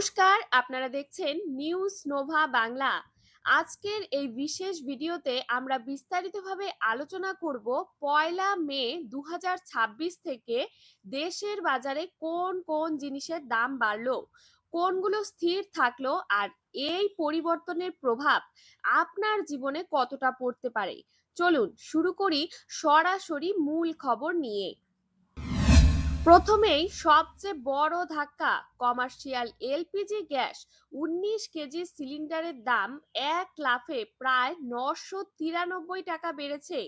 নমস্কার, আপনারা দেখছেন নিউজ নোভা বাংলা। আজকের এই বিশেষ ভিডিওতে আমরা বিস্তারিতভাবে আলোচনা করব পয়লা মে 2026 থেকে দেশের বাজারে কোন কোন জিনিসের দাম বাড়লো, কোনগুলো স্থির থাকলো, আর এই পরিবর্তনের প্রভাব আপনার জীবনে কতটা পড়তে পারে। চলুন শুরু করি সরাসরি মূল খবর নিয়ে। প্রথমেই সবচেয়ে বড় ধাক্কা, কমার্শিয়াল এলপিজি গ্যাস 19 কেজি সিলিন্ডারের দাম এক লাফে প্রায় 993 টাকা বেড়েছে।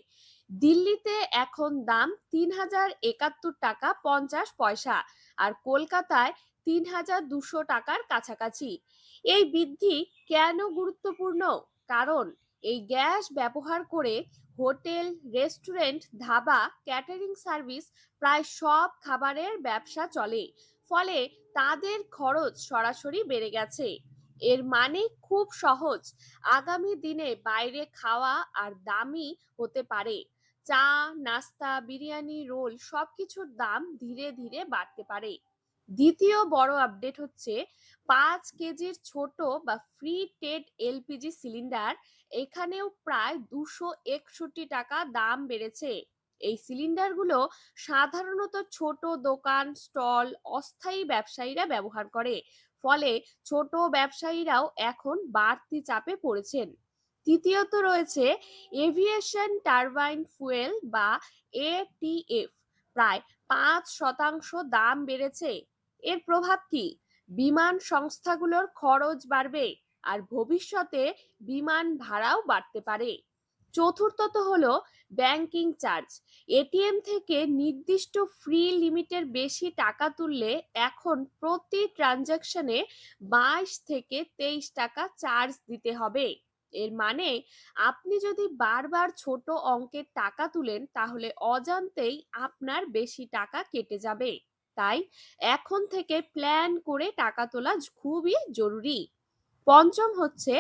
দিল্লিতে এখন দাম 3071 টাকা 50 পয়সা, আর কলকাতায় 3200 টাকার কাছাকাছি। এই বৃদ্ধি কেন গুরুত্বপূর্ণ? কারণ এই গ্যাস ব্যবহার করে hotel, restaurant, dhaba, catering service প্রায় সব খাবারের ব্যবসা চলে। ফলে তাদের খরচ সরাসরি বেড়ে গেছে। এর মানে খুব সহজ, আগামী দিনে বাইরে খাওয়া আর দামি হতে পারে। চা, নাস্তা, বিরিয়ানি, রোল সবকিছুর দাম ধীরে ধীরে বাড়তে পারে। দ্বিতীয় বড় আপডেট হচ্ছে 5 কেজির ছোট বা ফ্রি টেড এলপিজি সিলিন্ডার, এখানেও প্রায় 261 টাকা দাম বেড়েছে। এই সিলিন্ডারগুলো সাধারণত ছোট দোকান, স্টল, অস্থায়ী ব্যবসায়ীরা ব্যবহার করে। ফলে ছোট ব্যবসায়ীরাও এখন বাড়তি চাপে পড়েছেন। তৃতীয়ত রয়েছে এভিয়েশন টারবাইন ফুয়েল বা এটিএফ, প্রায় 5% দাম বেড়েছে। এর প্রভাব কি? বিমান সংস্থাগুলোর খরচ বাড়বে, আর ভবিষ্যতে বিমান ভাড়াও বাড়তে পারে। চতুর্থত হলো ব্যাংকিং চার্জ। এটিএম থেকে নির্দিষ্ট ফ্রি লিমিটের বেশি টাকা তুললে এখন প্রতি ট্রানজাকশনে 22 থেকে 23 টাকা চার্জ দিতে হবে। এর মানে আপনি যদি বারবার ছোট অঙ্কের টাকা তুলেন, তাহলে অজান্তেই আপনার বেশি টাকা কেটে যাবে। তাই এখন থেকে প্ল্যান করে টাকা তোলা খুবই জরুরি। পঞ্চম হচ্ছে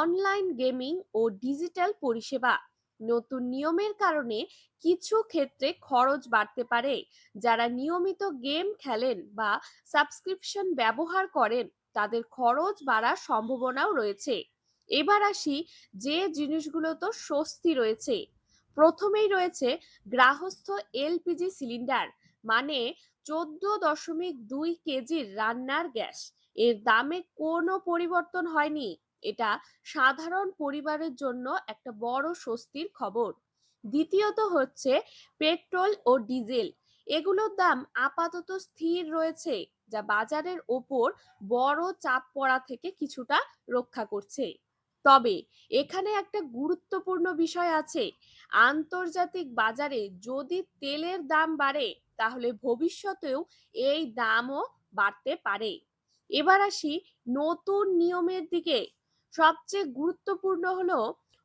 অনলাইন গেমিং ও ডিজিটাল পরিষেবা। নতুন নিয়মের কারণে কিছু ক্ষেত্রে খরচ বাড়তে পারে। যারা নিয়মিত গেম খেলেন বা সাবস্ক্রিপশন ব্যবহার করেন, তাদের খরচ বাড়ার সম্ভাবনাও রয়েছে। এবার আসি যে জিনিসগুলো তো স্বস্তি রয়েছে। প্রথমেই রয়েছে গ্রাহস্থ এলপিজি সিলিন্ডার, মানে 14.2 কেজির রান্নার গ্যাস। এর দামে কোনো পরিবর্তন হয়নি। এটা সাধারণ পরিবারের জন্য একটা বড় স্বস্তির খবর। দ্বিতীয়ত হচ্ছে পেট্রোল ও ডিজেল। এগুলোর দাম আপাতত স্থির রয়েছে, যা বাজারের ওপর বড় চাপ পড়া থেকে কিছুটা রক্ষা করছে। তবে এখানে একটা গুরুত্বপূর্ণ বিষয় আছে। আন্তর্জাতিক বাজারে যদি তেলের দাম বাড়ে, তাহলে ভবিষ্যতেও এই দামও বাড়তে পারে। এবার আসি নতুন নিয়মের দিকে। সবচেয়ে গুরুত্বপূর্ণ হলো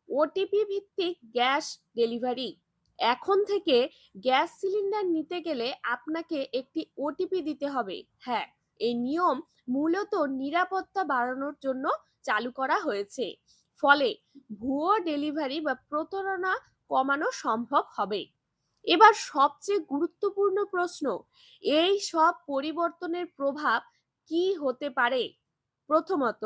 ওটিপি ভিত্তিক গ্যাস ডেলিভারি। এখন থেকে গ্যাস সিলিন্ডার নিতে গেলে আপনাকে একটি ওটিপি দিতে হবে। হ্যাঁ, এই নিয়ম মূলত নিরাপত্তা বাড়ানোর জন্য চালু করা হয়েছে। ফলে ভুয়ো ডেলিভারি বা প্রতারণা কমানো সম্ভব হবে। এবার সবচেয়ে গুরুত্বপূর্ণ প্রশ্ন, এই সব পরিবর্তনের প্রভাব কি হতে পারে? প্রথমত,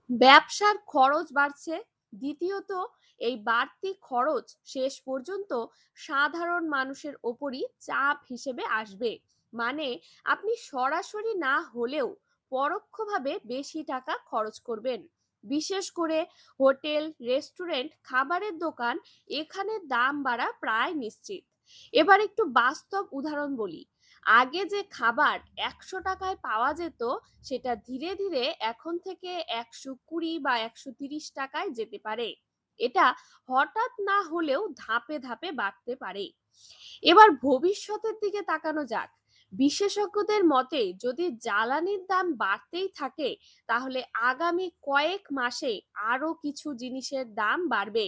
ব্যবসার খরচ বাড়ছে। দ্বিতীয়ত, এই বাড়তি খরচ শেষ পর্যন্ত সাধারণ মানুষের ওপরই চাপ হিসেবে আসবে। মানে আপনি সরাসরি না হলেও পরোক্ষভাবে বেশি টাকা খরচ করবেন। বিশেষ করে হোটেল, রেস্টুরেন্ট, খাবারের দোকান, এখানে দাম বাড়া প্রায় নিশ্চিত। এবার একটু বাস্তব উদাহরণ বলি। আগে যে খাবার 100 টাকায় পাওয়া যেত, সেটা ধীরে ধীরে এখন থেকে 120 বা 130 টাকায় যেতে পারে। এটা হঠাৎ না হলেও ধাপে ধাপে বাড়তে পারে। এবার ভবিষ্যতের দিকে তাকানো যাক। বিশেষজ্ঞদের মতে যদি জ্বালানির দাম বাড়তেই থাকে, তাহলে আগামী কয়েক মাসে আরো কিছু জিনিসের দাম বাড়বে।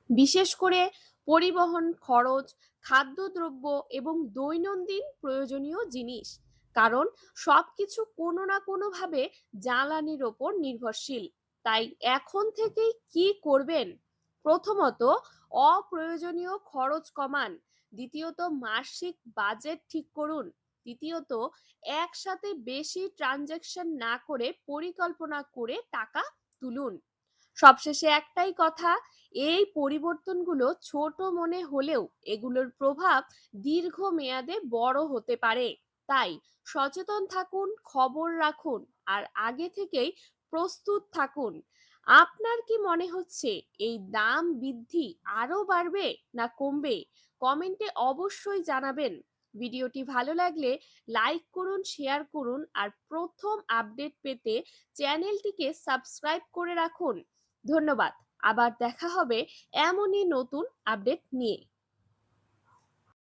বিশেষ করে পরিবহন খরচ, খাদ্যদ্রব্য এবং দৈনন্দিন প্রয়োজনীয় জিনিস। কারণ সবকিছু কোনো না কোনোভাবে জ্বালানির ওপর নির্ভরশীল। তাই এখন থেকেই কি করবেন? প্রথমত, অপ্রয়োজনীয় খরচ কমান। দ্বিতীয়ত, মাসিক বাজেট ঠিক করুন। তৃতীয়ত, একসাথে বেশি ট্রানজ্যাকশন না করে পরিকল্পনা করে টাকা তুলুন। সবশেষে একটাই কথা, এই পরিবর্তনগুলো ছোট মনে হলেও এগুলোর প্রভাব দীর্ঘমেয়াদে বড় হতে পারে। তাই সচেতন থাকুন, খবর রাখুন আর আগে থেকেই প্রস্তুত থাকুন। আপনার কি মনে হচ্ছে এই দাম বৃদ্ধি আরো বাড়বে না কমবে? কমেন্টে অবশ্যই জানাবেন। ভিডিওটি ভালো লাগলে লাইক করুন, শেয়ার করুন আর প্রথম আপডেট পেতে চ্যানেলটিকে সাবস্ক্রাইব করে রাখুন। ধন্যবাদ। আবার দেখা হবে এমনই নতুন আপডেট নিয়ে।